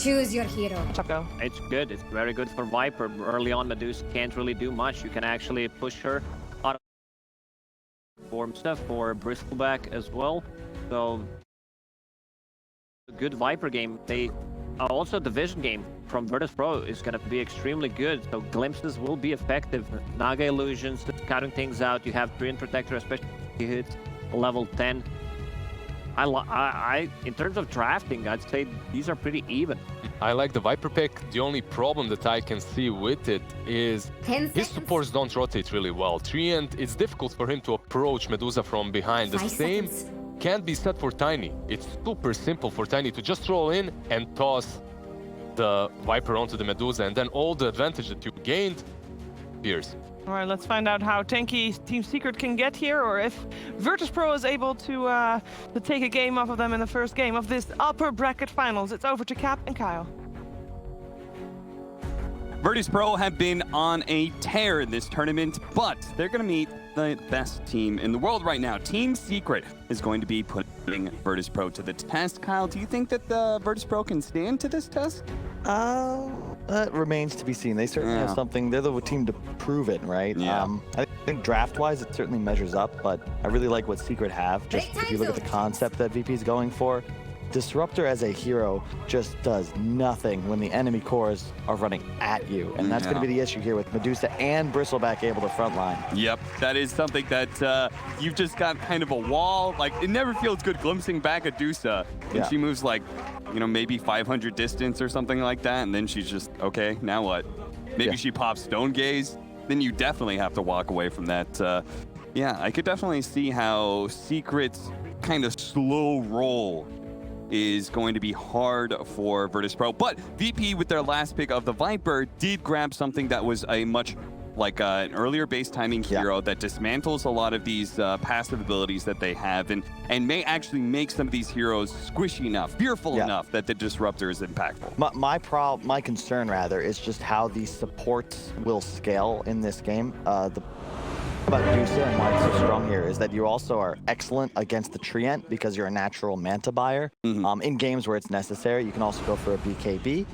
Choose your hero. Go. It's good. It's very good for Viper. Early on, Medusa can't really do much. You can actually push her out of form stuff for Bristleback as well. So, a good Viper game. They also the Vision game from Virtus Pro is going to be extremely good. So glimpses will be effective. Naga illusions, scouting things out. You have Treant Protector, especially if you hit level 10. In terms of drafting, I'd say these are pretty even. I like the Viper pick. The only problem that I can see with it is his supports don't rotate really well. Treant, it's difficult for him to approach Medusa from behind. The same can't be said for Tiny. It's super simple for Tiny to just roll in and toss the Viper onto the Medusa, and then all the advantage that you gained appears. All right, let's find out how tanky Team Secret can get here, or if Virtus Pro is able to take a game off of them in the first game of this upper bracket finals. It's over to Cap and Kyle. Virtus Pro have been on a tear in this tournament, but they're going to meet the best team in the world right now. Team Secret is going to be putting Virtus Pro to the test. Kyle, do you think that the Virtus Pro can stand to this test? That remains to be seen. They certainly have something. They're the team to prove it, right? Yeah. I think draft-wise, it certainly measures up, but I really like what Secret have. Just if you look at the concept that VP is going for, Disruptor as a hero just does nothing when the enemy cores are running at you. And that's going to be the issue here with Medusa and Bristleback able to frontline. Yep, that is something that you've just got kind of a wall. Like, it never feels good glimpsing back at Dusa when she moves like, you know, maybe 500 distance or something like that. And then she's just, okay, now what? Maybe she pops Stone Gaze. Then you definitely have to walk away from that. Yeah, I could definitely see how Secret's kind of slow roll is going to be hard for Virtus Pro. But VP, with their last pick of the Viper, did grab something that was a much like an earlier base timing hero that dismantles a lot of these passive abilities that they have, and may actually make some of these heroes squishy enough, fearful enough that the Disruptor is impactful. My concern rather is just how these supports will scale in this game. About Dusa and why it's so strong here is that you also are excellent against the Treant because you're a natural Manta buyer. In games where it's necessary, you can also go for a BKB.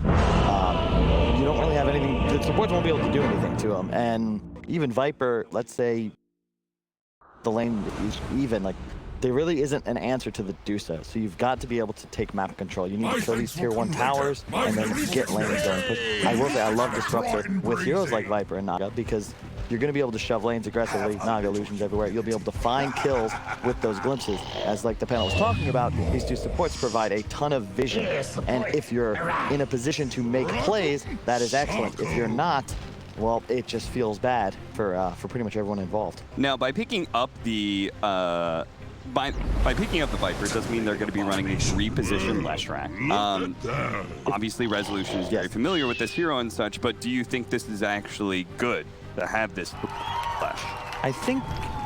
You don't really have anything, the supports won't be able to do anything to them. And even Viper, let's say the lane is even, like, there really isn't an answer to the Dusa. So you've got to be able to take map control. You need to kill these tier 1 towers and then get lanes going. I will say I love Disruptor with heroes like Viper and Naga because you're going to be able to shove lanes aggressively, Naga illusions everywhere. You'll be able to find kills with those glimpses. As like the panel was talking about, these two supports provide a ton of vision. And if you're in a position to make plays, that is excellent. If you're not, well, it just feels bad for pretty much everyone involved. Now, by picking up the by picking up the Viper, it does mean they're going to be running a 3-position Leshrac. Obviously, Resolution is very familiar with this hero and such, but do you think this is actually good to have this Lesh? I think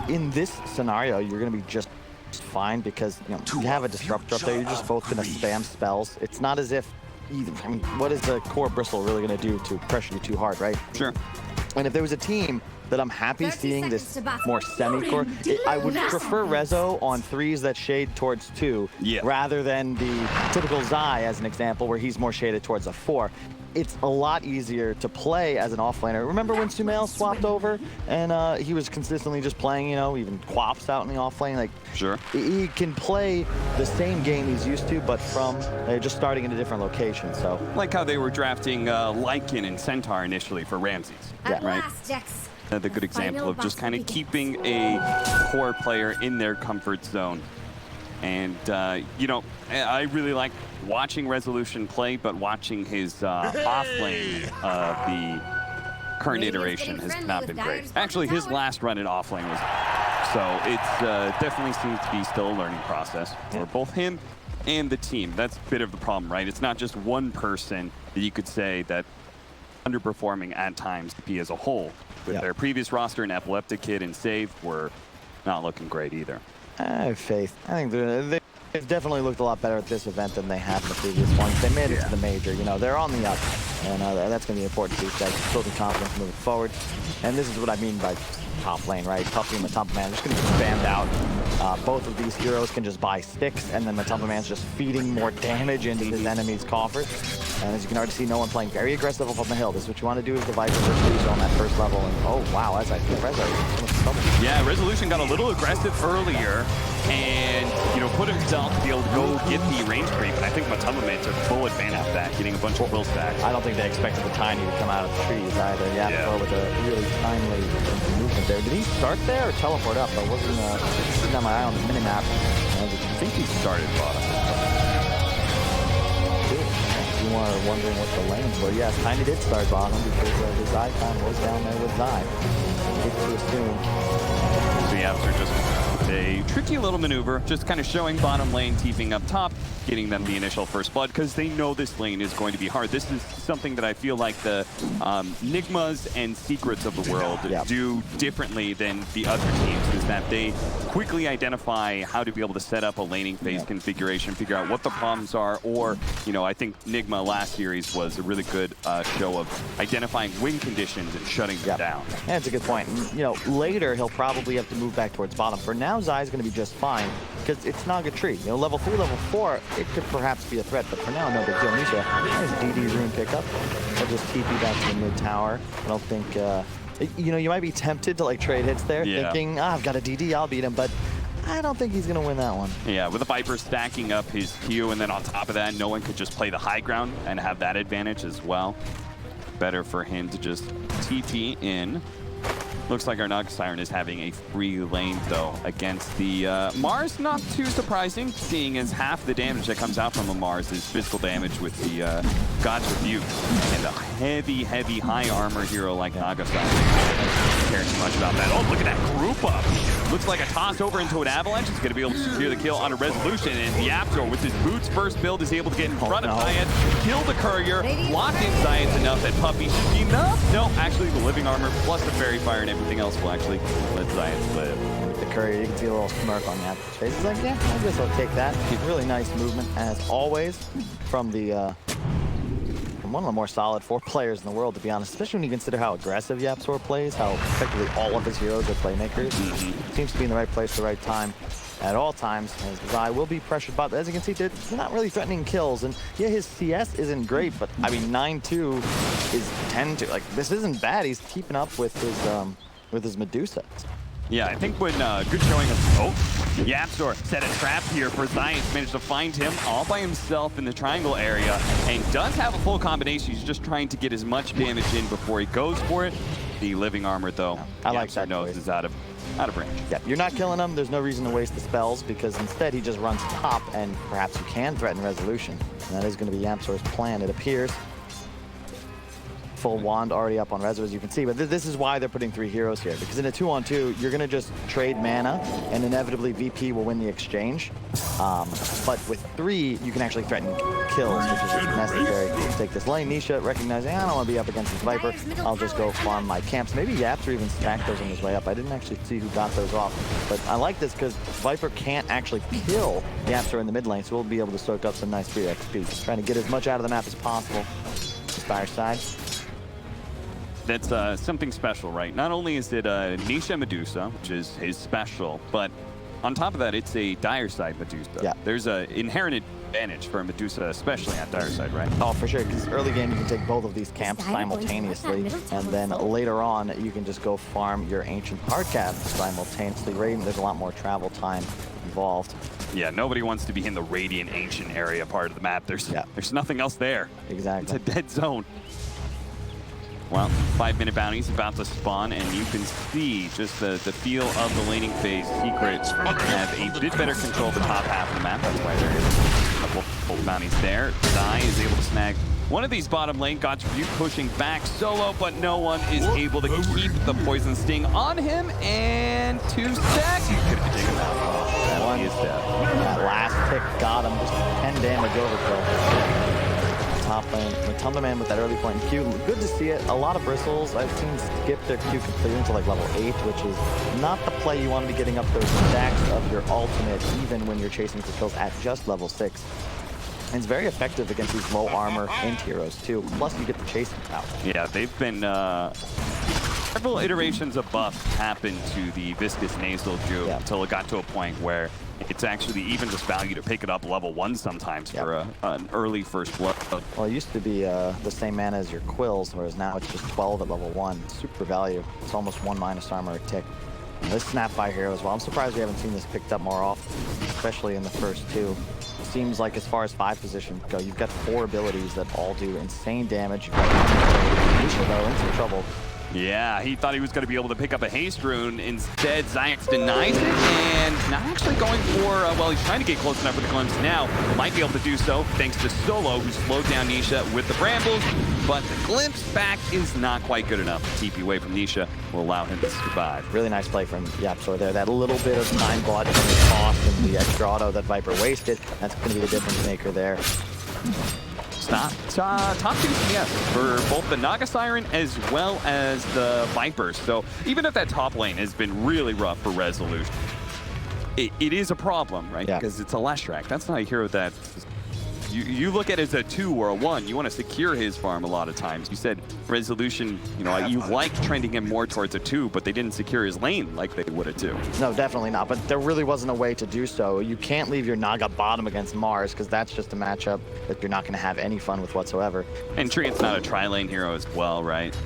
in this scenario, you're going to be just fine because you have a Disruptor up there. You're just both going to spam spells. It's not as if either. I mean, what is the core Bristle really going to do to pressure you too hard, right? Sure. And if there was a team that I'm happy seeing this more semi-core, I would prefer Rezo on 3s that shade towards 2 rather than the typical Zai, as an example, where he's more shaded towards a 4. It's a lot easier to play as an offlaner. Remember when Sumail swapped over and he was consistently just playing, even Quaps out in the offlane? Like, he can play the same game he's used to, but from just starting in a different location. So, like how they were drafting Lycan and Centaur initially for Ramses. Right. The good example of just kind of keeping a core player in their comfort zone. And, I really like watching Resolution play, but watching his off-lane the current iteration has not been great. Actually, his last run in off-lane was... So it definitely seems to be still a learning process for both him and the team. That's a bit of the problem, right? It's not just one person that you could say that underperforming at times to be as a whole. With their previous roster, and Epileptic Kid and Save were not looking great either. I have faith. I think they've definitely looked a lot better at this event than they have in the previous ones. They made it to the major. They're on the up, and that's going to be important to these guys, building confidence moving forward. And this is what I mean by top lane, right? Top team and top man, just going to be spammed out. Both of these heroes can just buy sticks, and then Matumba Man's just feeding more damage into his enemy's coffers. And as you can already see, no one playing very aggressive up on the hill. This is what you want to do is the Viper versus on that first level. And oh wow, as I think Rezo so much trouble. Yeah, Resolution got a little aggressive earlier, and put himself to be able to go get the range creep. And I think Matumba Man took full advantage of that, getting a bunch of will stacks. I don't think they expected the Tiny to come out of the trees either. Yeah, with a really timely movement there. Did he start there or teleport up? I wasn't sitting on my eye on the minimap. I think he started bottom. You are wondering what the lanes were. Yes, Tiny did start bottom because his icon was down there with Zai. Good to assume. The apps are just a tricky little maneuver, just kind of showing bottom lane, TPing up top, getting them the initial first blood, because they know this lane is going to be hard. This is something that I feel like the Nigmas and Secrets of the world do differently than the other teams, is that they quickly identify how to be able to set up a laning phase configuration, figure out what the problems are, or, I think Nigma last series was a really good show of identifying win conditions and shutting them down. Yeah, that's a good point. And, later he'll probably have to move back towards bottom. For now, Zai's going to be just fine because it's Naga Tree. Level 3, level 4, it could perhaps be a threat, but for now, no big deal. Nisha, nice DD rune pickup. I'll just TP back to the mid tower. I don't think, you might be tempted to trade hits there, thinking, I've got a DD, I'll beat him, but I don't think he's going to win that one. Yeah, with the Viper stacking up his Q, and then on top of that, no one could just play the high ground and have that advantage as well. Better for him to just TP in. Looks like our Naga Siren is having a free lane, though, against the Mars. Not too surprising, seeing as half the damage that comes out from a Mars is physical damage with the God's Rebuke. And a heavy, heavy, high armor hero like Naga Siren. Don't care too much about that. Oh, look at that group up. Looks like a toss over into an Avalanche. He's going to be able to secure the kill on a Resolution. And the Aptor, with his boots first build, is able to get in front of Zayat, kill the Courier, lock in Zayat enough that Puppy should be enough. No, actually, the Living Armor plus the Fairy Fire and everything else will actually let Zayat live. With the Courier, you can see a little smirk on Yap's face. He's like, yeah, I guess I'll take that. Really nice movement, as always, from the one of the more solid 4 players in the world, to be honest, especially when you consider how aggressive YapzOr plays, how effectively all of his heroes are playmakers. Seems to be in the right place at the right time at all times, as Zai will be pressured, but as you can see, they're not really threatening kills, and yeah, his CS isn't great, but I mean, 9-2 is 10-2. Like, this isn't bad. He's keeping up with his Medusa. Yeah, I think when good showing of YapzOr set a trap here for Zayat, managed to find him all by himself in the triangle area, and does have a full combination. He's just trying to get as much damage in before he goes for it. The Living Armor, though, I like that knows choice. Is out of range. Yeah, you're not killing him. There's no reason to waste the spells, because instead he just runs top, and perhaps you can threaten Resolution. And that is going to be YapzOr's plan, it appears. Full wand already up on Rezo, as you can see, but this is why they're putting 3 heroes here, because in a 2-on-2 you're gonna just trade mana and inevitably VP will win the exchange, but with 3 you can actually threaten kills, which is necessary to take this lane. Nisha recognizing, I don't want to be up against this Viper, I'll just go farm my camps. Maybe YapzOr even stacked those on his way up. I didn't actually see who got those off, but I like this because Viper can't actually kill YapzOr in the mid lane, so we'll be able to soak up some nice free XP. Just trying to get as much out of the map as possible. Fire side. That's something special, right? Not only is it a Nisha Medusa, which is his special, but on top of that, it's a Dire Side Medusa. Yeah. There's an inherent advantage for Medusa, especially at Dire Side, right? Oh, for sure, because early game you can take both of these camps simultaneously, and then later on you can just go farm your Ancient Hardcap simultaneously. Radiant, there's a lot more travel time involved. Yeah, nobody wants to be in the Radiant Ancient area part of the map. There's nothing else there. Exactly. It's a dead zone. Well, 5-minute bounty's about to spawn, and you can see just the feel of the laning phase. Secrets have a bit better control of the top half of the map. That's why there is a couple of bounties there. Zai is able to snag one of these bottom lane. God's Rebuke pushing back solo, but no one is able to keep the Poison Sting on him. And 2 stacks. He could have taken that off. That is dead. That last pick got him. Just 10 damage overkill. Top lane, Matumba Man with that early point Q. Good to see it. A lot of bristles. I've seen skip their Q completely into like level 8, which is not the play. You want to be getting up those stacks of your ultimate, even when you're chasing for kills at just level 6. And it's very effective against these low armor int heroes too. Plus you get the chasing power. Yeah, they've been several iterations of buffs happened to the Viscous Nasal Goo until it got to a point where it's actually even just value to pick it up level 1 sometimes for an early first blood. Well, it used to be the same mana as your Quills, whereas now it's just 12 at level 1. Super value. It's almost 1 minus armor a tick. And this Snapfire hero as well. I'm surprised we haven't seen this picked up more often, especially in the first 2. Seems like as far as 5 positions go, you've got 4 abilities that all do insane damage. You've got Nisha, though, in some trouble. Yeah, he thought he was going to be able to pick up a haste rune. Instead, Zayac denies it, and not actually going for, well, he's trying to get close enough with the glimpse now. Might be able to do so thanks to Solo, who slowed down Nisha with the brambles, but the glimpse back is not quite good enough. TP away from Nisha will allow him to survive. Really nice play from YapzOr there. That little bit of time bought from the cost and the extra auto that Viper wasted, that's going to be the difference maker there. Top 2 CS for both the Naga Siren as well as the Vipers. So even if that top lane has been really rough for Resolution, it is a problem, right? Yeah. Because it's a Leshrac. That's not a hero that you look at it as a 2 or a 1. You want to secure his farm a lot of times. You said Resolution, you know, you like trending him more towards a 2, but they didn't secure his lane like they would a 2. No, definitely not. But there really wasn't a way to do so. You can't leave your Naga bottom against Mars, because that's just a matchup that you're not going to have any fun with whatsoever. And Treant's not a tri-lane hero as well, right?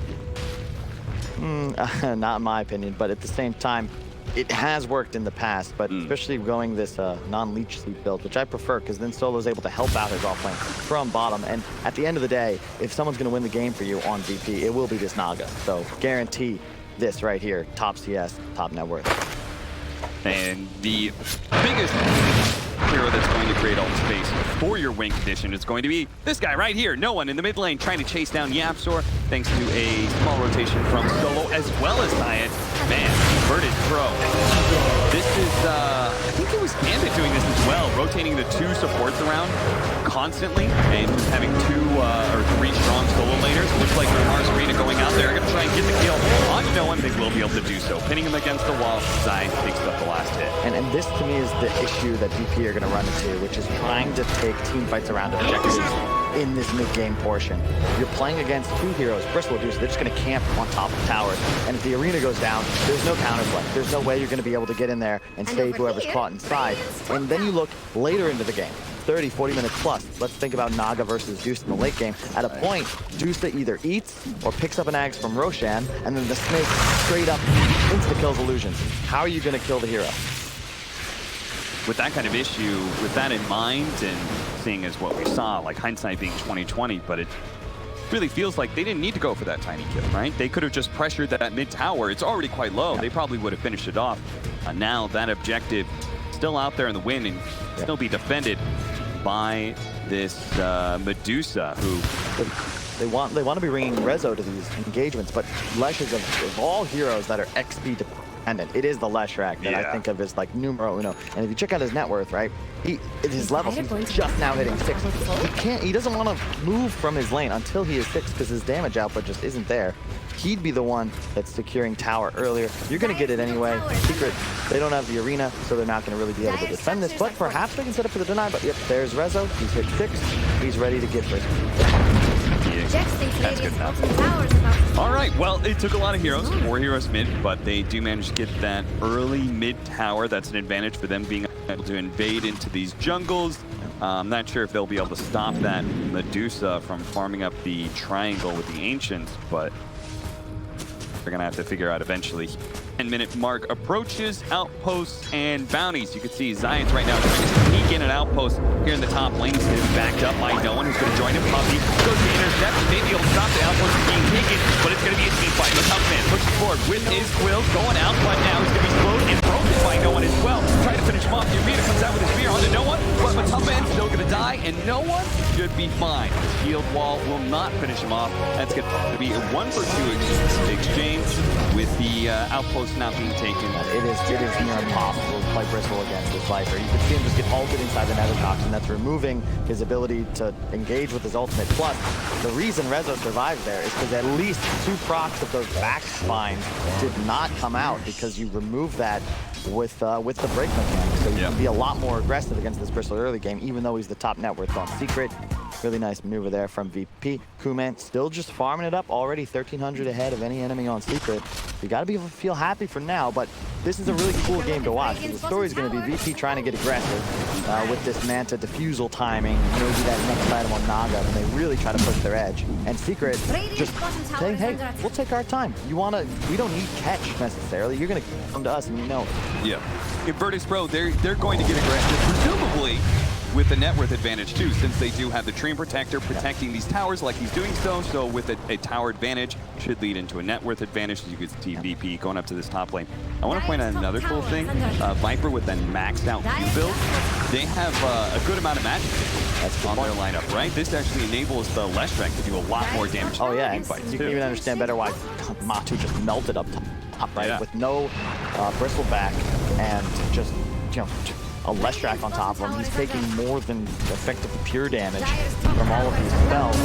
Not in my opinion, but at the same time, it has worked in the past, but especially going this non-leech sleep build, which I prefer, because then Solo's able to help out his offlane from bottom. And at the end of the day, if someone's going to win the game for you on VP, it will be this Naga. So guarantee this right here, top CS, top net worth. And the biggest hero that's going to create all the space for your wing condition is going to be this guy right here. No one in the mid lane trying to chase down YapzOr, thanks to a small rotation from Solo as well as Zion. Man, inverted throw. This is, I think it was Gambit doing this as well, rotating the 2 supports around constantly and just having 2 or 3 strong solo laners. Looks like Mars Arena going out there, going to try and get the kill on no one. They will be able to do so. Pinning him against the wall, Zion picks up the last hit. And this to me is the issue that DP are going to run into, which is trying to take team fights around objectives in this mid-game portion. You're playing against 2 heroes, Bristle Deuce, they're just going to camp on top of towers. And if the arena goes down, there's no counterplay. There's no way you're going to be able to get in there and save whoever's caught inside. And then you look later into the game, 30, 40 minutes plus. Let's think about Naga versus Deuce in the late game. At a point, Deuce either eats or picks up an Axe from Roshan, and then the Snake straight up insta-kills Illusions. How are you going to kill the hero? With that kind of issue, with that in mind, and seeing as what we saw, like hindsight being 20/20, but it really feels like they didn't need to go for that tiny kill, right? They could have just pressured that mid tower. It's already quite low. They probably would have finished it off. Now that objective still out there in the wind and still be defended by this Medusa, who they want to be bringing Rezo to these engagements, but Lesh is of all heroes that are XP dependent. It is the Leshrac that I think of as like numero uno. And if you check out his net worth, right, his levels, he's just now hitting 6. He doesn't want to move from his lane until he is 6 because his damage output just isn't there. He'd be the one that's securing tower earlier. You're going to get it anyway. Secret, they don't have the arena, so they're not going to really be able to defend this. But perhaps they can set up for the deny. But yep, there's Rezo. He's hit 6. He's ready to get first. That's good enough. All right, well, it took a lot of heroes, 4 heroes mid, but they do manage to get that early mid tower. That's an advantage for them being able to invade into these jungles. I'm not sure if they'll be able to stop that Medusa from farming up the triangle with the Ancients, but they're going to have to figure out eventually. 10-minute mark approaches, outposts, and bounties. You can see Zion's right now trying to sneak in an outpost here in the top lane. He's backed up by no one who's going to join him. Puppy goes to intercept, maybe he'll stop the outpost from being taken, but it's going to be a team fight. The tough man pushes forward with his Quills going out, but now he's going to be slowed and broken by no one as well. Trying to finish him off. The arena comes out with his spear onto no one, but the tough man's still going to die, and no one should be fine. Shield wall will not finish him off. That's going to be a 1-for-2 exchange with the outpost not being taken. It is near impossible to play Bristle against this Viper. You can see him just get ulted inside the Nether Toxin. That's removing his ability to engage with his ultimate. Plus, the reason Rezo survives there is because at least 2 procs of those back spines did not come out because you remove that with the break mechanic. So you can be a lot more aggressive against this Bristle early game, even though he's the top net worth on Secret. Really nice maneuver there from VP. Kuman still just farming it up, already 1,300 ahead of any enemy on Secret. You gotta be able to feel happy for now, but this is a really cool game to watch. The story is gonna be VP trying to get aggressive with this Manta defusal timing, maybe that next item on Naga, and they really try to push their edge. And Secret just saying, hey, we'll take our time. We don't need catch necessarily. You're gonna come to us and you know it. Yeah. In Virtus Pro, they're going to get aggressive, presumably with the net worth advantage too, since they do have the Treant Protector protecting these towers like he's doing so with a tower advantage should lead into a net worth advantage, as you can see VP going up to this top lane. I want to point out another cool thing. Viper with that maxed out Q build, they have a good amount of magic on their lineup, right? This actually enables the Leshrac to do a lot more damage. Oh yeah, and you can even understand better why Matu just melted up top, right? Yeah. With no bristleback and just, a Leshrac on top of him. He's taking more than effective pure damage from all of these spells.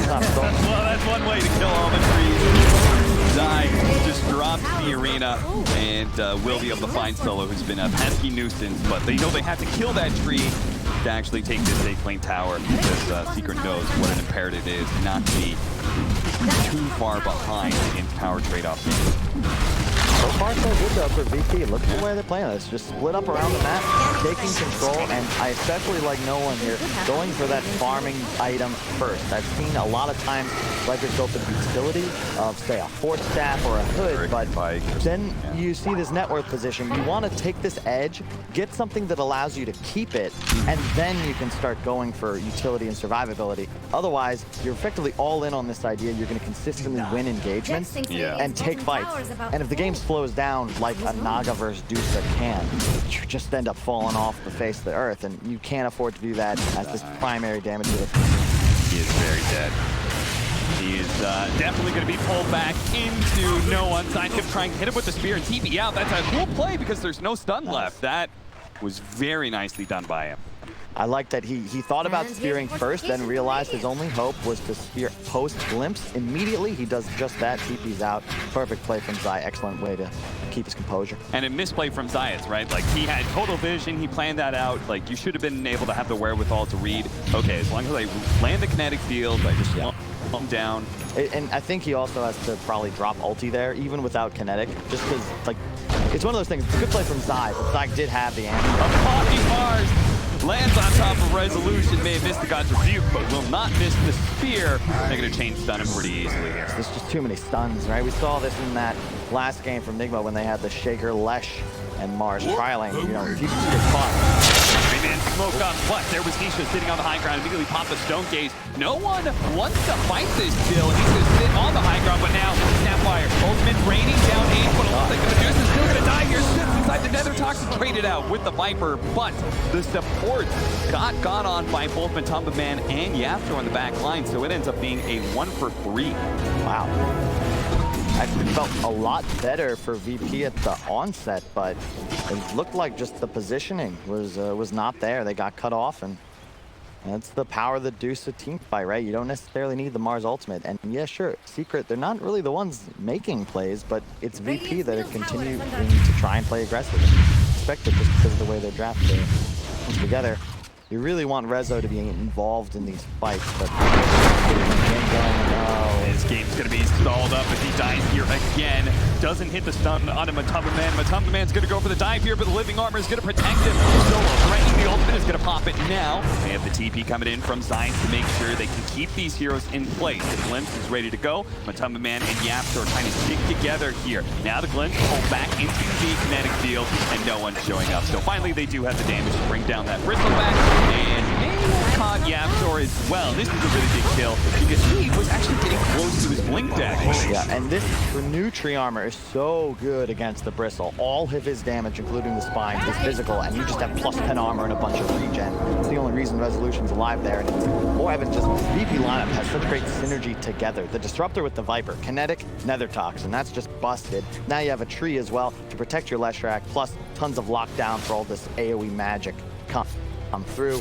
Well, that's one way to kill all the trees. Zai just drops the arena and will be able to find Solo, who's been a pesky nuisance, but they know they have to kill that tree to actually take this 8-lane tower, because Secret knows what an imperative it is not to be too far behind in power trade-off. So far, so good though for VP. Look at the way they're playing this. Just split up around the map, taking control, and I especially like no one here going for that farming item first. I've seen a lot of times Vipers go for the utility of, say, a Force Staff or a Hood, but then you see this net worth position. You want to take this edge, get something that allows you to keep it, and then you can start going for utility and survivability. Otherwise, you're effectively all in on this idea. You're going to consistently win engagements and take fights. And if the game slows down like a Naga versus Dusa can, you just end up falling off the face of the earth, and you can't afford to do that as this primary damage dealer. He is very dead. He is definitely going to be pulled back into no one. Sidekip trying to hit him with the spear and TP out. That's a cool play because there's no stun left. That was very nicely done by him. I like that he thought about spearing first, then realized his only hope was to spear post-glimpse. Immediately, he does just that, TP's out. Perfect play from Zai, excellent way to keep his composure. And a misplay from Zayas, right? Like, he had total vision, he planned that out. Like, you should have been able to have the wherewithal to read, okay, as long as I land the kinetic field, I just lump him down. And I think he also has to probably drop ulti there, even without kinetic, just because, like, it's one of those things. It's a good play from Zai, but Zai did have the answer. A pocket bars. Lands on top of Resolution, may have missed the God's Rebuke, but will not miss the Spear. They're going to chain stun him pretty easily here. There's just too many stuns, right? We saw this in that last game from Nigma when they had the Shaker, Lesh, and Mars trialing. If you can see the caught. Man, smoke up, but there was Nisha sitting on the high ground, immediately popped the Stone Gaze. No one wants to fight this still. He's going to sit on the high ground, but now Snapfire, ultimate raining down 8, but it looks like the Medusa's still going to die here. Sits inside the Nether Toxin, traded out with the Viper, but the support got on by both Matumba Man and Yaptor on the back line, so it ends up being a 1-for-3. Wow. Actually felt a lot better for VP at the onset, but it looked like just the positioning was not there. They got cut off, and that's the power of the Dusa team fight, right? You don't necessarily need the Mars ultimate. And yeah, sure, Secret, they're not really the ones making plays, but it's VP that are continuing to try and play aggressive. Expected just because of the way they're drafted together. You really want Rezo to be involved in these fights, but this game's going to be stalled up as he dies here again. Doesn't hit the stun on a Matumba Man. Matumba Man's going to go for the dive here, but the living armor is going to protect him. Solo threatening the ultimate is going to pop it now. They have the TP coming in from Zion to make sure they can keep these heroes in place. The Glimpse is ready to go. Matumba Man and Yaptor are trying to stick together here. Now the Glimpse pulled back into the kinetic field, and no one's showing up. So finally they do have the damage to bring down that Bristleback, and maybe caught Yaptor as well. This is a really big kill because he was actually getting close to his blink deck. Yeah, and this new tree armor is so good against the Bristle. All of his damage, including the spine, is physical, and you just have plus 10 armor and a bunch of regen. It's the only reason Resolution's alive there. And it's more evident just VP lineup has such great synergy together. The Disruptor with the Viper, Kinetic, Nether Toxin, that's just busted. Now you have a tree as well to protect your Leshrac, plus tons of lockdown for all this AoE magic come through.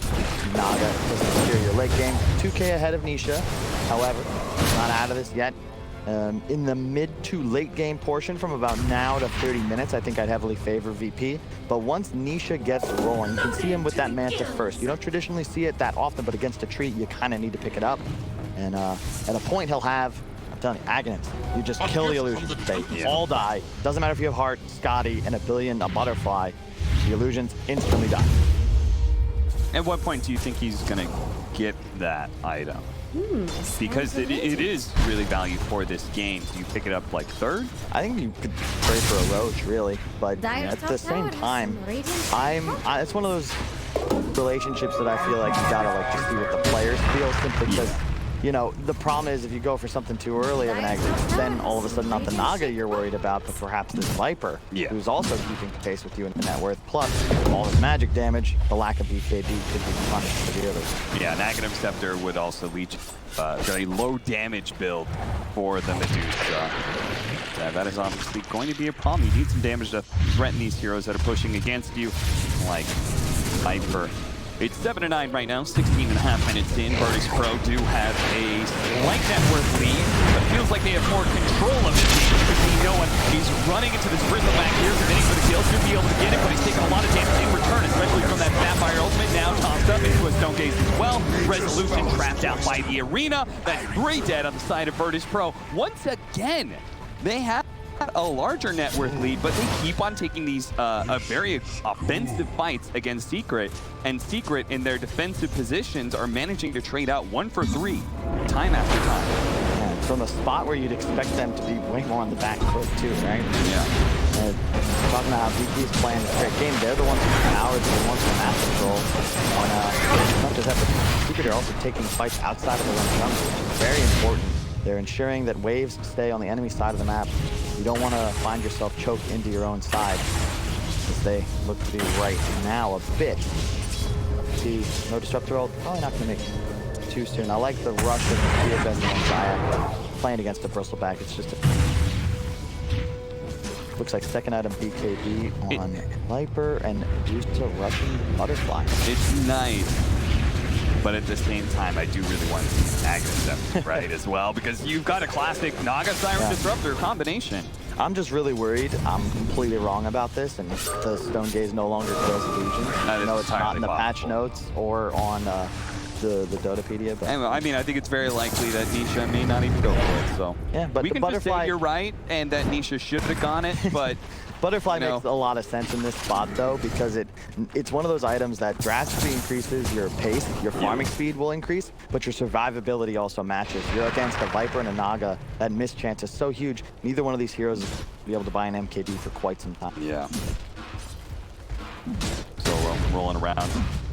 Naga doesn't secure your late game. 2K ahead of Nisha. However, not out of this yet. In the mid to late game portion, from about now to 30 minutes, I think I'd heavily favor VP. But once Nisha gets rolling, you can see him with that Manta first. You don't traditionally see it that often, but against a tree, you kind of need to pick it up. And at a point, he'll have, I'm telling you, Aghanim's. You just kill the illusions. They all die. Doesn't matter if you have Heart, Scotty, and a butterfly. The illusions instantly die. At what point do you think he's going to get that item? Because it is really valued for this game. Do you pick it up like third? I think you could pray for a Roach, really. But at the same time, it's one of those relationships that I feel like you gotta like to see what the players feel, simply because, you know, the problem is if you go for something too early of an exit, then all of a sudden not the Naga you're worried about, but perhaps this Viper, who's also keeping pace with you in the net worth. Plus, all his magic damage, the lack of BKB could be punished severely. Yeah, an Aghanim Scepter would also leech very low damage build for the Medusa. That is obviously going to be a problem. You need some damage to threaten these heroes that are pushing against you, like Viper. It's 7-9 right now, 16.5 minutes in. Virtus Pro do have a slight net worth lead, but feels like they have more control of this game. You can see no one. He's running into this Bristleback here, committing for the kill. Should be able to get it, but he's taking a lot of damage in return, especially from that Sapphire ultimate. Now tossed up into a Stone Gaze as well. Resolution trapped out by the arena. That's 3 dead on the side of Virtus Pro. Once again, they have a larger net worth lead, but they keep on taking these very offensive fights against Secret, and Secret in their defensive positions are managing to trade out 1 for 3 time after time. Yeah, from a spot where you'd expect them to be way more on the back foot too, right? Yeah. Talking about how VP's playing this great game, they're the ones with power, they're the ones with map control. Not just that, but Secret are also taking fights outside of the lane jungle, which is very important. They're ensuring that waves stay on the enemy side of the map. You don't want to find yourself choked into your own side, as they look to be right now a bit. See, no disruptor ult, probably not going to make it too soon. I like the rush of the Best and Zaya playing against the Bristleback. It's just looks like second item BKB on Viper and Medusa rushing Butterfly. It's nice. But at the same time, I do really want to see Aghanim right as well, because you've got a classic Naga Siren Disruptor combination. I'm just really worried. I'm completely wrong about this, and the Stone Gaze no longer kills illusions. No, it's not in the patch notes or on the Dotapedia. But anyway, I mean, I think it's very likely that Nisha may not even go for it. So yeah, but we can just say you're right, and that Nisha should have gone it, but. Butterfly makes a lot of sense in this spot, though, because it's one of those items that drastically increases your pace, your farming speed will increase, but your survivability also matches. You're against a Viper and a Naga. That miss chance is so huge. Neither one of these heroes will be able to buy an MKB for quite some time. Yeah. So rolling around.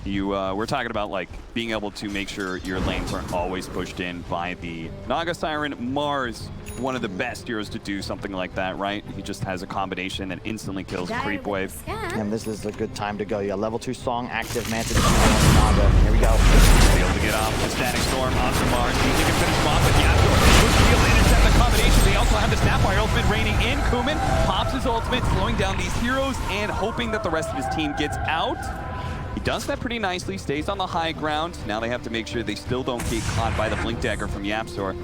We're talking about like being able to make sure your lanes aren't always pushed in by the Naga Siren. Mars, one of the best heroes to do something like that, right? He just has a combination that instantly kills a creep wave. And this is a good time to go. You got level 2 Song, active Manta Naga. Here we go. Be able to get off the Static Storm onto Mars. He can finish him off, but Yasor looks to be able to intercept the combination. They also have the Sapphire ultimate raining in. Kuman pops his ultimate, slowing down these heroes and hoping that the rest of his team gets out. He does that pretty nicely, stays on the high ground. Now they have to make sure they still don't get caught by the Blink Dagger from Yapzor.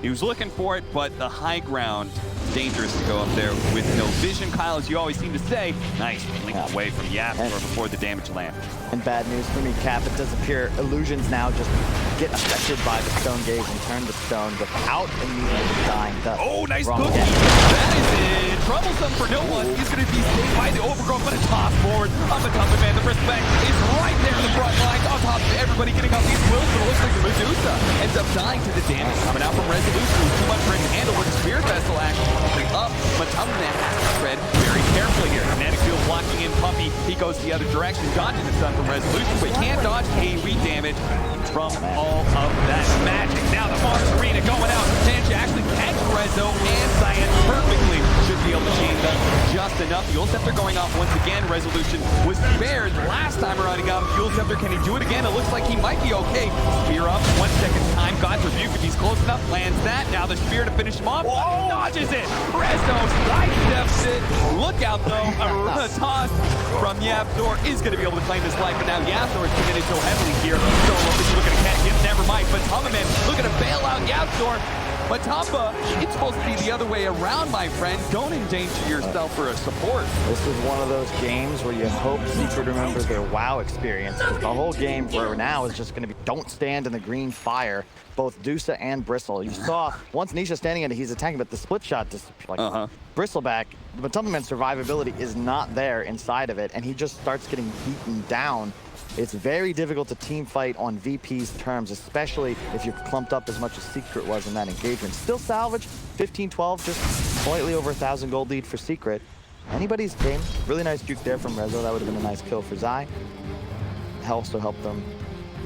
He was looking for it, but the high ground, dangerous to go up there with no vision. Kyle, as you always seem to say, nice blink away from Yapzor before the damage lands. And bad news for me, Cap, it does appear illusions now just get affected by the Stone Gaze and turn to stone without immediately dying. Oh, nice cookie! That is it. Troublesome for no one. He's going to be saved by the overgrowth, but a toss forward on the top of man. The respect is right there in the front line, on top of everybody getting off these wills, but it looks like the Medusa ends up dying to the damage coming out from Resolution. Too much for him to handle with the Spirit Vessel actually up. Matumman has to tread very carefully here. Kinetic Field blocking in Puppy. He goes the other direction, dodging the stun from Resolution, but he can't dodge AoE damage from all of that magic. Now the Mars Arena going out. Sancha actually tags Rezo and Cyan perfectly. Should be able to chain them just enough. Fuel Scepter going off once again. Resolution was spared last time around. He got Fuel Scepter. Can he do it again? It looks like he might be okay. Spear up, 1 second time. God's Rebuke if he's close enough. Lands that. Now the Spear to finish him off. Whoa! Dodges it. Rezo sidesteps it. Look out though. A toss from Yapzor is going to be able to claim his life, but now Yapzor is committed so heavily here. So is looking to catch him. Never mind. But Matumman looking to bail out Yapzor. But Tamba, it's supposed to be the other way around, my friend. Don't endanger yourself for a support. This is one of those games where you hope Secret remembers their WoW experience, because the whole game for now is just going to be don't stand in the green fire, both Dusa and Bristle. You saw, once Nisha standing in it, he's attacking, but the split shot just like Bristleback, but Tumbleman's survivability is not there inside of it, and he just starts getting beaten down. It's very difficult to team fight on VP's terms, especially if you're clumped up as much as Secret was in that engagement. Still salvage, 15-12, just slightly over 1,000 gold lead for Secret. Anybody's game. Really nice juke there from Rezo. That would have been a nice kill for Zai. Also helped them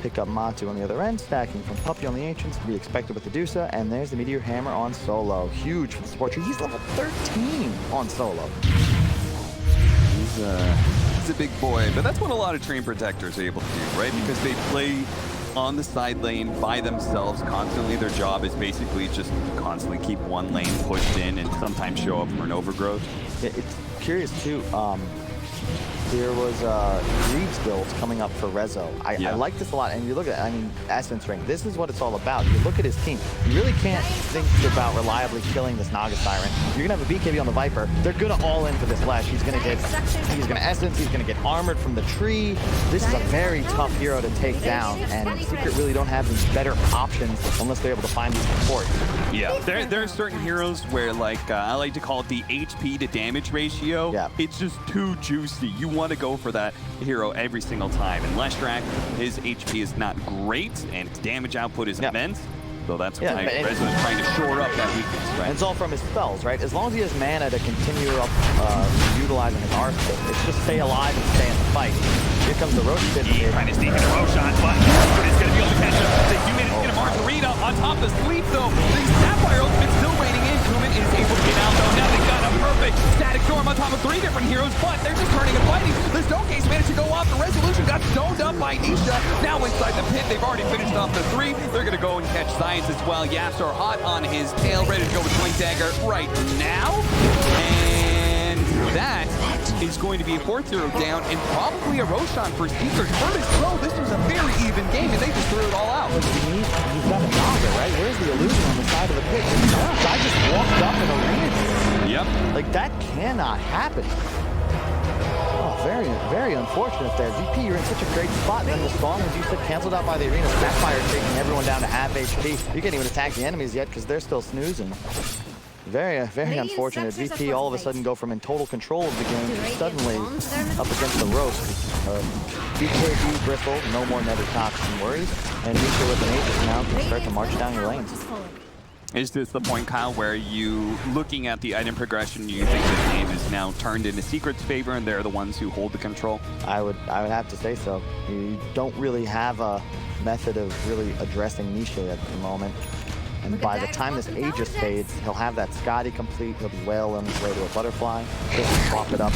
pick up Matu on the other end, stacking from Puppy on the Ancients, to be expected with the Dusa, and there's the Meteor Hammer on Solo. Huge for the support tree. He's level 13 on Solo. He's a big boy, but that's what a lot of Train Protectors are able to do, right? Because they play on the side lane by themselves constantly. Their job is basically just constantly keep one lane pushed in and sometimes show up for an overgrowth. It's curious too. There was Reed's builds coming up for Rezo. I like this a lot, and you look at, I mean, Essence Ring, this is what it's all about. You look at his team, you really can't think about reliably killing this Naga Siren. You're gonna have a BKB on the Viper. They're gonna all in for this Flash. He's gonna Essence, he's gonna get armored from the tree. This is a very tough hero to take down, and Secret really don't have these better options unless they're able to find these supports. Yeah, there are certain heroes where, like, I like to call it the HP to damage ratio. Yeah. It's just too juicy. You want to go for that hero every single time. And Leshrac, his HP is not great, and his damage output is immense. So that's why Rezo is trying to shore up that weakness, right? And it's all from his spells, right? As long as he has mana to continue up utilizing his arsenal, it's just stay alive and stay in the fight. Here comes the Rosh Pit. He's trying to sneak into Roshan, but Secret is going to be able to catch him. The human is going to mark Arena on top of the sweep, though. The Sapphire ultimate still waiting in. Kuman is able to get out, though. Now they've got a perfect static storm on top of 3 different heroes, but they're just turning and fighting. The Stone Case managed to go off. The Resolution got stoned up by Nisha. Now inside the pit, they've already finished off the 3. They're going to go and catch Science as well. Yaps are hot on his tail, ready to go with Twin Dagger right now. And that is going to be a 4th hero down, and probably a Roshan for Secret. Vertus Pro, this was a very even game, and they just threw it all out. He's got a Naga, right? Where's the illusion on the side of the pit? I just walked up in Arena. Yep. Like, that cannot happen. Oh, very, very unfortunate there. VP, you're in such a great spot, and then the storm, as you said, canceled out by the Arena. Sapphire taking everyone down to half HP. You can't even attack the enemies yet because they're still snoozing. Very, very unfortunate. VP all of a sudden go from in total control of the game to suddenly up against the ropes. BKB, Bristle, no more Nether Toxin worries. And Nisha with an Aegis now can start to march down your lanes. Is this the point, Kyle, where you, looking at the item progression, you think the game is now turned into Secret's favor and they're the ones who hold the control? I would have to say so. You don't really have a method of really addressing Nisha at the moment. And by the time this Aegis fades, he'll have that Scotty complete, he'll be well on his way to a Butterfly. Just swap it up.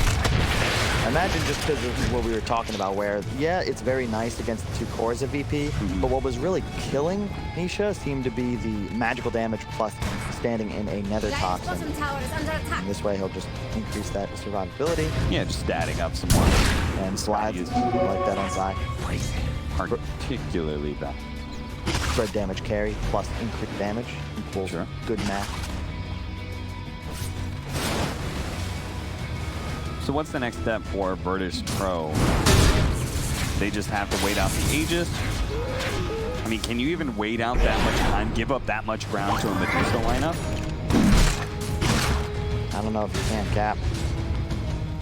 Imagine just because of what we were talking about, where, yeah, it's very nice against the 2 cores of VP, but what was really killing Nisha seemed to be the magical damage plus standing in a Nether Toxin. And this way he'll just increase that survivability. Yeah, just statting up some more. And slides like that on Zai. Particularly bad. Spread damage carry plus increased damage equals good math. So what's the next step for Virtus Pro? They just have to wait out the Aegis? I mean, can you even wait out that much time, give up that much ground to a Medusa lineup? I don't know if you can, Cap.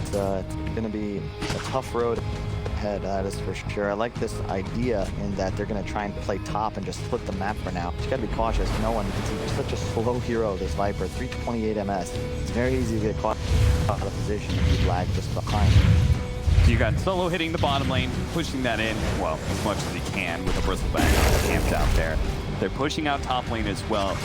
It's going to be a tough road ahead, that is for sure. I like this idea in that they're going to try and play top and just split the map for now. You got to be cautious. No one can see. He's such a slow hero, this Viper. 328 MS. It's very easy to get caught out of position if you lag just behind. So you got Solo hitting the bottom lane, pushing that in, well, as much as he can with a Bristleback camped out there. They're pushing out top lane as well.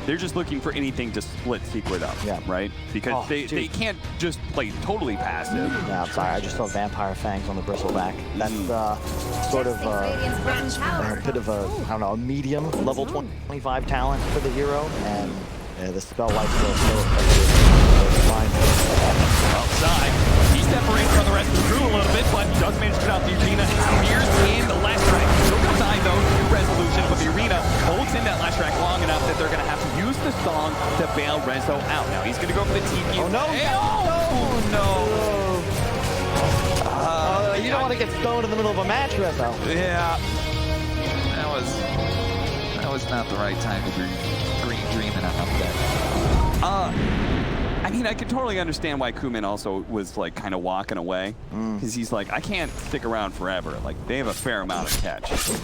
They're just looking for anything to split Secret up, right? Because they can't just play totally passive. Yeah, I'm sorry. I just saw Vampire Fangs on the Bristleback. That's sort of a bit of a, I don't know, a medium level 25 talent for the hero. And the spell life still Outside, he separates from the rest of the crew a little bit, but he does manage to get out the Arena and smears in the Leshrac. Still gonna die though, Resolution, but the Arena holds in that Leshrac long enough that they're gonna have strong to bail Rezo out. Now he's going to go for the TP. Oh, no. Oh, no. You don't want to get stoned in the middle of a match, Rezo. Yeah. That was not the right time to be dreaming up that. I mean, I can totally understand why Kumin also was like kind of walking away, because he's like, I can't stick around forever. Like, they have a fair amount of catch. Still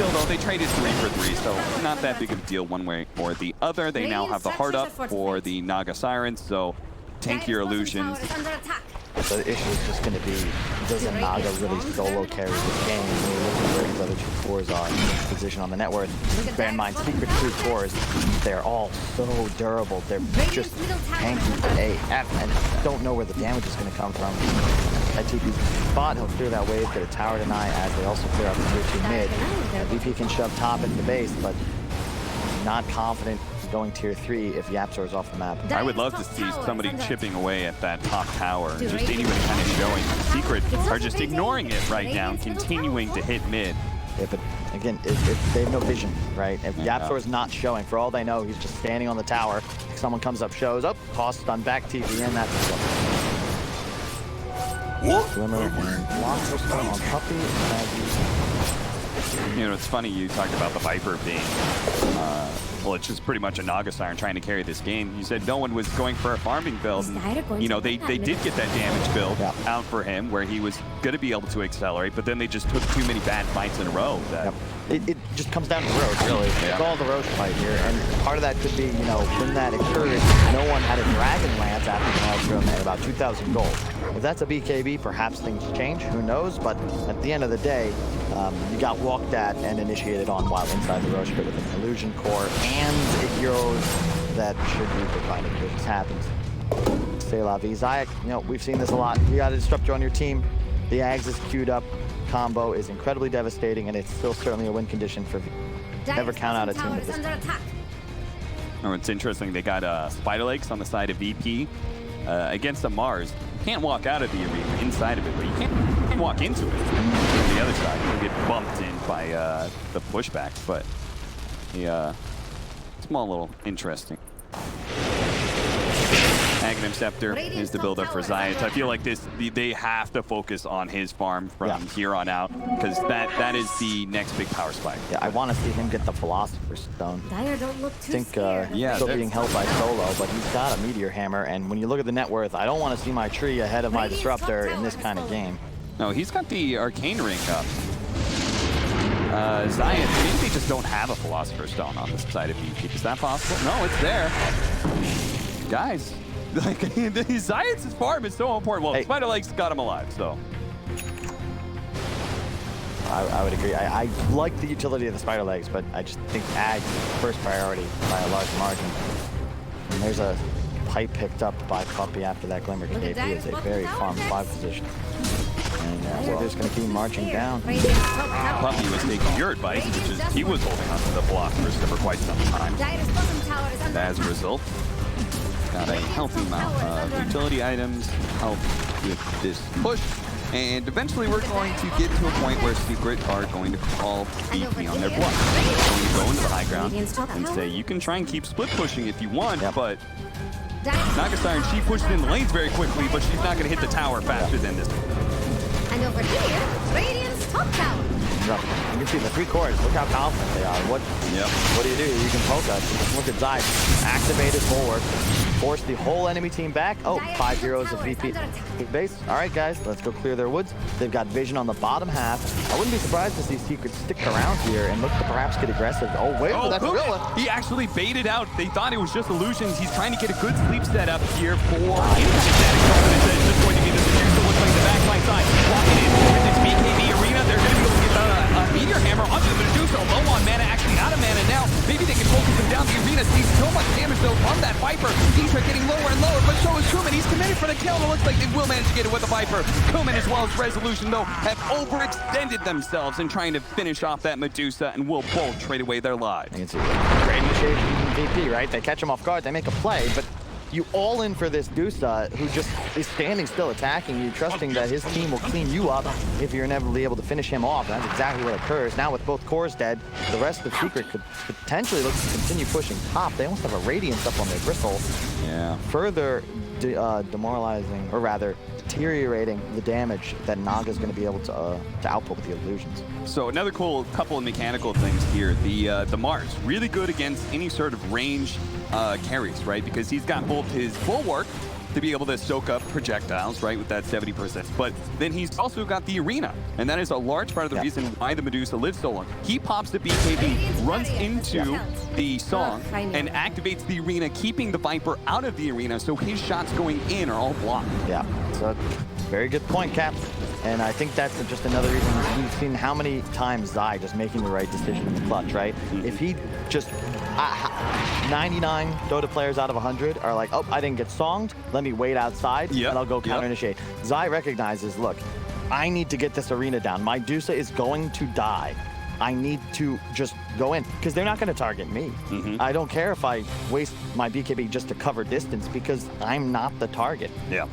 though, they traded 3 for 3, so not that big of a deal one way or the other. They now have the heart up for the Naga Sirens, so tank your illusions. So the issue is just going to be, does a Naga really solo carry this game? When you look at where these other 2 cores are in this position on the net worth, bear in mind, Secret 2 cores, they're all so durable. They're just tanky AF, and don't know where the damage is going to come from. At TP's spot, he'll clear that wave, get a tower deny, as they also clear up the tier 2 mid. VP can shove top into the base, but not confident going tier 3 if YapzOr is off the map. I would love to see somebody chipping away at that top tower. Just anybody kind of showing. Secret are just ignoring it right now, continuing to hit mid. Yeah, but again, they have no vision, right? If YapzOr is not showing, for all they know, he's just standing on the tower. If someone comes up, shows up, tossed on back TV, and that's it. Glimmer and Blossom on Puppy. You know, it's funny you talked about the Viper being, well, it's just pretty much a Naga Siren trying to carry this game. You said no one was going for a farming build. And, you know, they did get that damage build out for him where he was going to be able to accelerate, but then they just took too many bad fights in a row. That It just comes down to Roche, really. It's all the Roche fight here, and part of that could be, you know, when that occurred, no one had a Dragon Lance after the Maelstrom at about 2,000 gold. If that's a BKB, perhaps things change, who knows, but at the end of the day, you got walked at and initiated on while inside the Roche pit with an Illusion Core and heroes that should be provided. It just happens. C'est la vie. Zayak, you know, we've seen this a lot. You got a Disruptor on your team. The Ags is queued up. Combo is incredibly devastating, and it's still certainly a win condition for V. Never count out a team with this. Oh, it's interesting. They got Spider Legs on the side of VP against the Mars. You can't walk out of the arena inside of it, but you can't walk into it on the other side. You get bumped in by the pushback, but the small little interesting. Aghanim Scepter is the build-up for Zayat. I feel like they have to focus on his farm from here on out, because that is the next big power spike. Yeah, I want to see him get the Philosopher's Stone. Dire don't look too I think still being held by Solo, but he's got a Meteor Hammer, and when you look at the net worth, I don't want to see my tree ahead of my Disruptor in this kind of game. No, he's got the Arcane Ring up. Zayat, maybe they just don't have a Philosopher's Stone on this side of VP. Is that possible? No, it's there. Guys. Like, Zayat's farm is so important. Well, Spider Legs got him alive, so. I would agree. I like the utility of the Spider Legs, but I just think Ag first priority by a large margin. And there's a pipe picked up by Puppy after that Glimmer KP. It's a very farm 5 position. And they're just going to keep marching down. Puppy was taking your advice, which is he was holding on to the Philosopher's for quite some time. And as a result, got a healthy amount of utility items, help with this push, and eventually we're going to get to a point where Secret are going to call VP on their bluff. They're going to go into the high ground and say, you can try and keep split pushing if you want, but Naga Siren, she pushed in the lanes very quickly, but she's not going to hit the tower faster than this. And over here, Radiant's top tower. You can see the 3 cores. Look how confident they are. What do? You can poke us. Look at Zai. Activated forward. Force the whole enemy team back. Oh, 5 heroes of VP base. All right, guys, let's go clear their woods. They've got vision on the bottom half. I wouldn't be surprised to see Secret stick around here and look to perhaps get aggressive. Oh, wait, that's Gorilla. He actually baited out. They thought it was just illusions. He's trying to get a good sleep setup here for Static Confidence. It's just going to be the Seducer. Looks like the backline side. Walking in with this BKB arena. They're going to be able to get a Meteor Hammer onto the Medusa. Low on mana, actually out of mana now. Maybe they can focus him down. The arena sees so much damage, though, from that Viper. These are getting lower and lower, but so is Kumin. He's committed for the kill, and it looks like they will manage to get it with the Viper. Kumin, as well as Resolution, though, have overextended themselves in trying to finish off that Medusa, and will both trade away their lives. You can see great initiation from VP, right? They catch him off guard, they make a play, but you all in for this Dusa, who just is standing still attacking you, trusting that his team will clean you up if you're inevitably able to finish him off. And that's exactly what occurs. Now with both cores dead, the rest of Secret could potentially look to continue pushing top. They almost have a Radiance up on their bristle. Yeah. Further demoralizing, or rather deteriorating the damage that Naga's going to be able to output with the illusions. So another cool couple of mechanical things here. The Mars, really good against any sort of range carries, right? Because he's got both his bulwark to be able to soak up projectiles, right, with that 70%. But then he's also got the arena, and that is a large part of the reason why the Medusa lives so long. He pops the BKB, runs into the song, and activates the arena, keeping the Viper out of the arena, so his shots going in are all blocked. Yeah, so very good point, Cap. And I think that's just another reason we've seen how many times Zai just making the right decision in the clutch, right? If he just 99 Dota players out of 100 are like, oh, I didn't get songed, let me wait outside and I'll go counter-initiate. Zai recognizes, look, I need to get this arena down. My Dusa is going to die. I need to just go in, because they're not going to target me. I don't care if I waste my BKB just to cover distance, because I'm not the target. Yeah.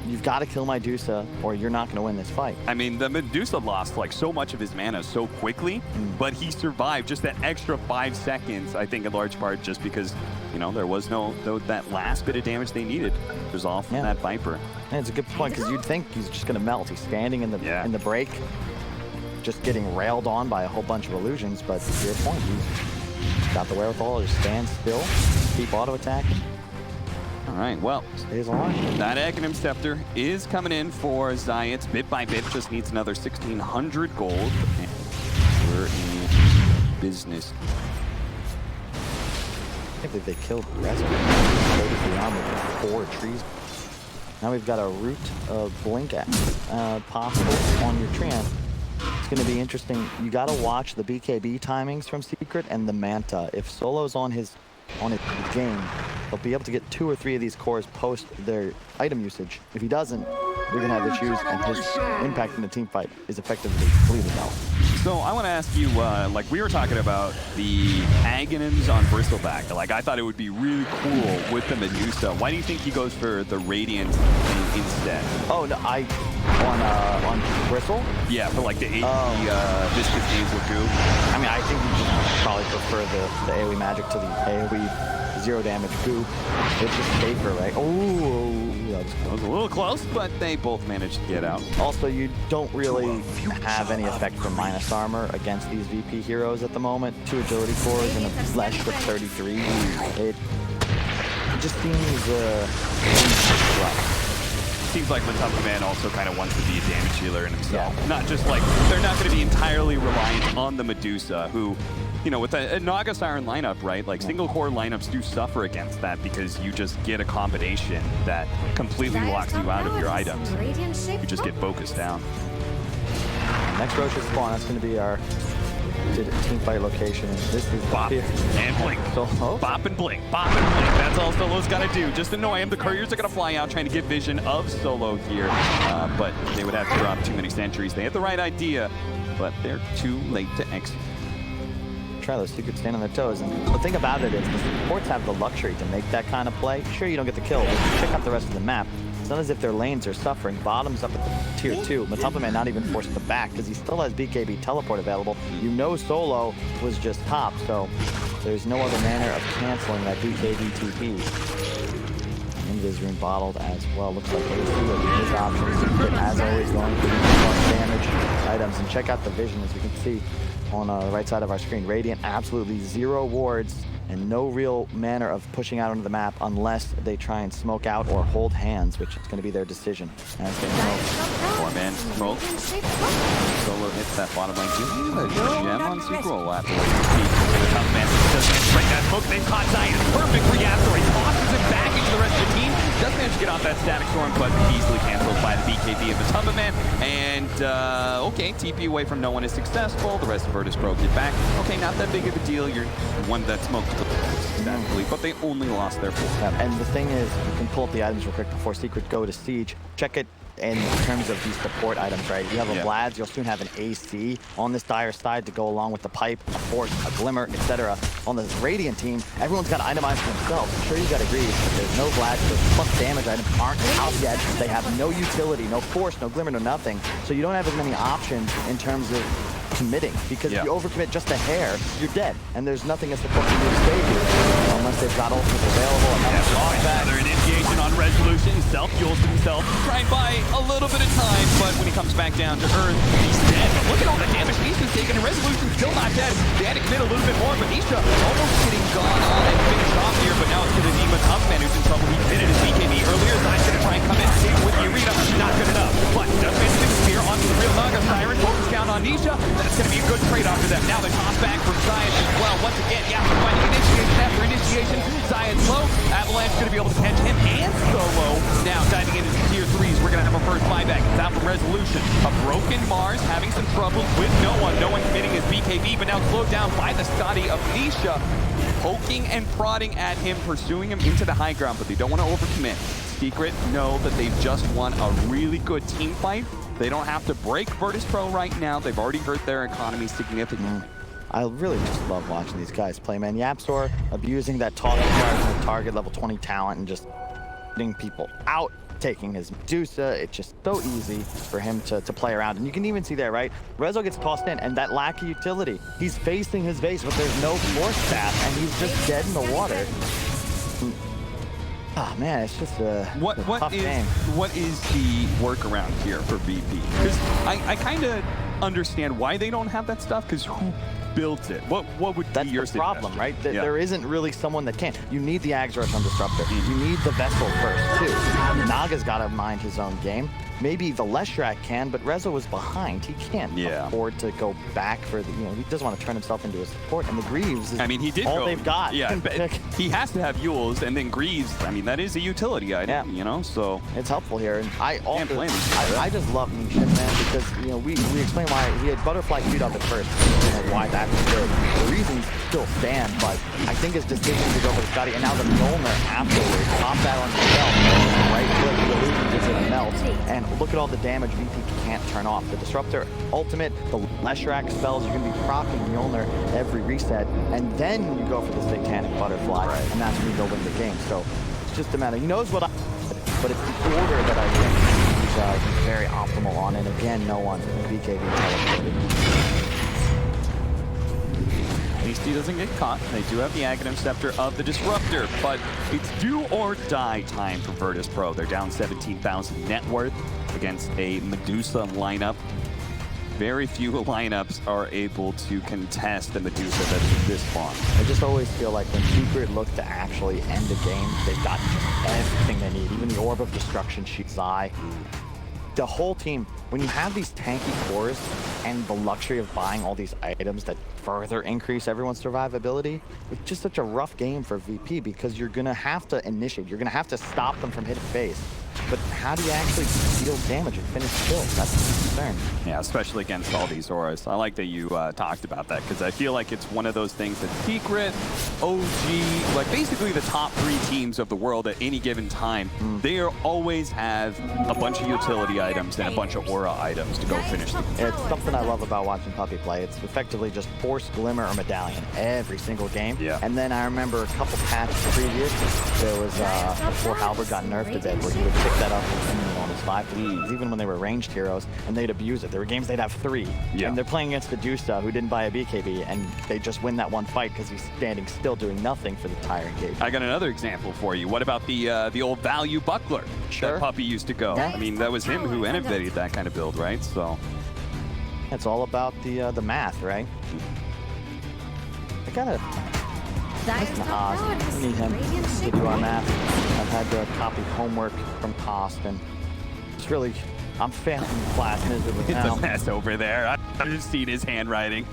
You've got to kill my Medusa, or you're not going to win this fight. I mean, the Medusa lost like so much of his mana so quickly, but he survived just that extra 5 seconds, I think in large part just because, you know, there was that last bit of damage they needed. It was all from that Viper. And it's a good point, because you'd think he's just going to melt. He's standing in the break, just getting railed on by a whole bunch of illusions, but to your point, he's got the wherewithal to stand still, keep auto-attacking. All right, well, that Aghanim Scepter is coming in for Zayat bit by bit. Just needs another 1,600 gold. And we're in business. I think that they killed the rest of the armor with 4 trees. Now we've got a root of Blink possible on your Treant. It's going to be interesting. You got to watch the BKB timings from Secret and the Manta. If Solo's on his game, they'll be able to get 2 or 3 of these cores post their item usage. If he doesn't, they're going to have issues, and his impact in the team fight is effectively completely out. So I want to ask you, like we were talking about the Aghanims on Bristleback. Like I thought it would be really cool with the Medusa. Why do you think he goes for the Radiant instead? Oh, no, on Bristle? Yeah, for like the AoE Viscous Games with Goo. I mean, I think you just probably prefer the AoE magic to the AoE 0 damage Goo. It's just safer, right? Oh, that was a little close, but they both managed to get out. Also, you don't really have any effect from minus armor against these VP heroes at the moment. 2 agility cores and a flesh with 33. It just seems rough. Seems like Matamba Man also kind of wants to be a damage healer in himself. Yeah. Not just like, they're not going to be entirely reliant on the Medusa, who, you know, with a Naga Siren lineup, right? Like single core lineups do suffer against that because you just get a combination that completely locks you out of your items. You just get focused down. Next Roach spawn, that's going to be our team fight location. This is Bop and Blink. Bop and Blink. Bop and Blink. That's all Solo's got to do. Just annoy him. The couriers are going to fly out trying to get vision of Solo here. But they would have to drop too many sentries. They had the right idea, but they're too late to execute. Try those Secret stand on their toes. And the thing about it is the supports have the luxury to make that kind of play. Sure, you don't get the kill, but you check out the rest of the map. It's not as if their lanes are suffering. Bottom's up at the tier 2. Matamba Man not even forced to back because he still has BKB teleport available. You know Solo was just top, so there's no other manner of canceling that BKB TP. Invis rune bottled as well. Looks like there's 2 of his options. Secret, as always, going for damage items. And check out the vision, as we can see on the right side of our screen. Radiant, absolutely 0 wards and no real manner of pushing out onto the map unless they try and smoke out or hold hands, which is going to be their decision. As they know. 4-man smoke. Solo hits that bottom lane. Do you have a gem on Super Bowl after Man doesn't break that smoke. They've caught Zion. Perfect reactor. He tosses it back into the rest of the team. Doesn't manage to get off that static storm, but easily canceled by the BKB of Matamba Man. And okay, TP away from no one is successful. The rest of Virtus Pro get back. Okay, not that big of a deal. You're one that smoked successfully, but they only lost their 4. And the thing is, you can pull up the items real quick before Secret go to Siege. Check it in terms of these support items, right? You have a Vlad's, you'll soon have an AC on this Dire side to go along with the pipe, a Force, a Glimmer, etc. On the Radiant team, everyone's got to itemize for themselves. I'm sure you got to agree, but there's no Vlad's, those plus damage items aren't out yet. They have no utility, no Force, no Glimmer, no nothing. So you don't have as many options in terms of committing, because if you overcommit just a hair, you're dead, and there's nothing as support can do to save you, unless they've got ultimates available. Another initiation on Resolution, self-fuels himself, trying to buy a little bit of time, but when he comes back down to Earth, he's dead. But look at all the damage Nisha's taken, and Resolution's still not dead. They had to commit a little bit more, but Nisha almost getting gone on and finished off here, but now it's going to be Huffman who's in trouble. He committed his BKB earlier. Zion's going to try and come in, save with the arena. Not good enough. But does manage to spear onto the real Naga Siren, focus down on Nisha. That's going to be a good trade-off for them. Now the toss back from Zion as well. Once again, we're finding initiation after initiation. Zion's low. Avalanche going to be able to catch him and Solo. Now diving into tier 3s, we're going to have our first buyback. It's out from Resolution. A broken Mars, having some troubles with no one. No one committing his BKB, but now slowed down by the Scotty of Nisha. Poking and prodding at him, pursuing him into the high ground, but they don't want to overcommit. Secret know that they've just won a really good team fight. They don't have to break Virtus Pro right now. They've already hurt their economy significantly. I really just love watching these guys play, man. Yapzor abusing that talking target level 20 talent and just getting people out, taking his Medusa. It's just so easy for him to play around. And you can even see there, right? Rezo gets tossed in, and that lack of utility. He's facing his base, but there's no Force staff, and he's just dead in the water. Oh man, it's just a tough game. What is the workaround here for VP? Because I kind of understand why they don't have that stuff, because who built it? What would be your That's the problem, right? Yeah. There isn't really someone that can. You need the Ags Rush on Disruptor. You need the Vessel first, too. Naga's got to mind his own game. Maybe the Leshrac can, but Rezo was behind. He can't afford to go back for the, he doesn't want to turn himself into a support. And the Greaves is he did all they've got. Yeah, but he has to have Yules, and then Greaves, that is a utility item, so. It's helpful here. And I just love Nishin, man, because, we explained why he had Butterfly queued up at first, why that was good. The reasons still stand, but I think his decision to go for the Scotty, and now the Mjolnir afterwards, pop that on himself, right click, the illusion gives it a melt, and look at all the damage VP can't turn off. The Disruptor ultimate, the Leshrac spells, you're going to be proccing Mjolnir every reset, and then you go for the Satanic Butterfly, and that's when you go win the game. So it's just a matter. He knows what but it's the order that I think he's very optimal on, and again, no one BKB teleported. At least he doesn't get caught. They do have the Aghanim Scepter of the Disruptor, but it's do or die time for Virtus Pro. They're down 17,000 net worth against a Medusa lineup. Very few lineups are able to contest the Medusa that's this long. I just always feel like when Secret look to actually end a game, they've got everything they need. Even the Orb of Destruction, Zai. The whole team, when you have these tanky cores and the luxury of buying all these items that further increase everyone's survivability, it's just such a rough game for VP because you're going to have to initiate. You're going to have to stop them from hitting base. But how do you actually deal damage and finish kills? That's the concern. Yeah, especially against all these auras. I like that you talked about that because I feel like it's one of those things that Secret, OG, like basically the top 3 teams of the world at any given time, they always have a bunch of utility items and a bunch of aura items to go finish the game. It's something I love about watching Puppey play. It's effectively just Force, Glimmer, or Medallion every single game. Yeah. And then I remember a couple patches previous, there was before Halberd got nerfed a bit, where he would pick that up on his 5 leads, even when they were ranged heroes, and they'd abuse it. There were games they'd have 3, and they're playing against Medusa, who didn't buy a BKB, and they just win that one fight because he's standing still doing nothing for the entire engagement. I got another example for you. What about the old value buckler that Puppey used to go? Yeah. I mean, that was him who innovated that kind of build, right? So it's all about the math, right? I gotta. We need him to do our math. I've had to copy homework from Cost, and it's really, I'm failing class miserably now. It's a mess over there. I've just seen his handwriting.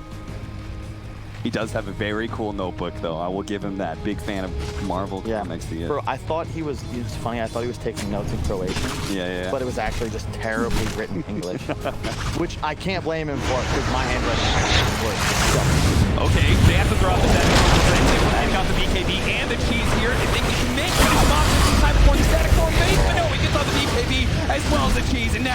He does have a very cool notebook, though. I will give him that. Big fan of Marvel comics. Bro, I thought it's funny, I thought he was taking notes in Croatian. Yeah. But it was actually just terribly written English, which I can't blame him for because my handwriting is worse. Okay, they have to throw out the dead. They got the BKB and the cheese here. They think he can make it. Come off this time before the static form base, but no, he gets on the BKB as well as the cheese. And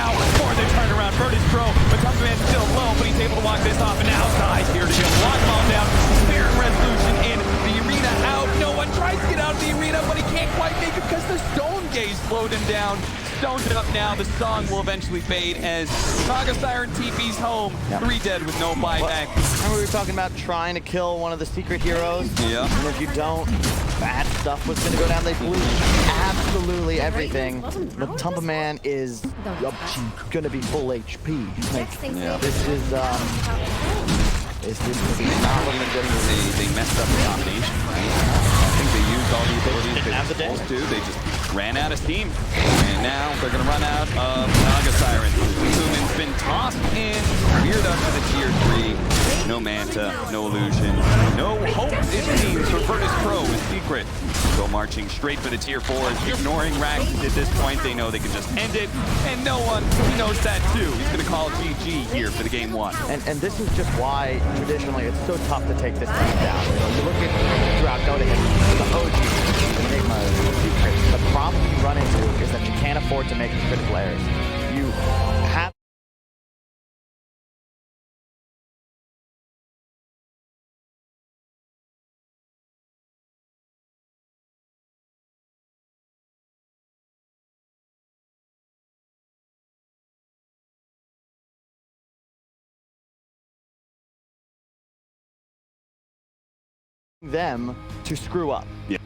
down. Stoned it up now. The song will eventually fade as Naga Siren TP's home. Yep. 3 dead with no buyback. Remember we were talking about trying to kill one of the secret heroes? Yeah. And if you don't, bad stuff was going to go down. They blew absolutely everything. But Tumba Man is going to be full HP. Like, Yeah. this is not looking good. They messed up the combination, right? I think they used all the abilities they have were the damage. supposed to. They just ran out of steam. And now they're going to run out of Naga Siren. Lumen's been tossed in, reared up to the tier 3. No Manta, no Illusion, no hope, it seems, for Virtus Pro with Secret. So marching straight for the tier 4s, ignoring Rax at this point. They know they can just end it, and no one knows that too. He's going to call GG here for the game 1. And this is just why, traditionally, it's so tough to take this team down. You know, you look at throughout Dota history, the OG, the Enigma, the Secret. The problem you run into is that you can't afford to make the critical errors. You have them to screw up. Yeah.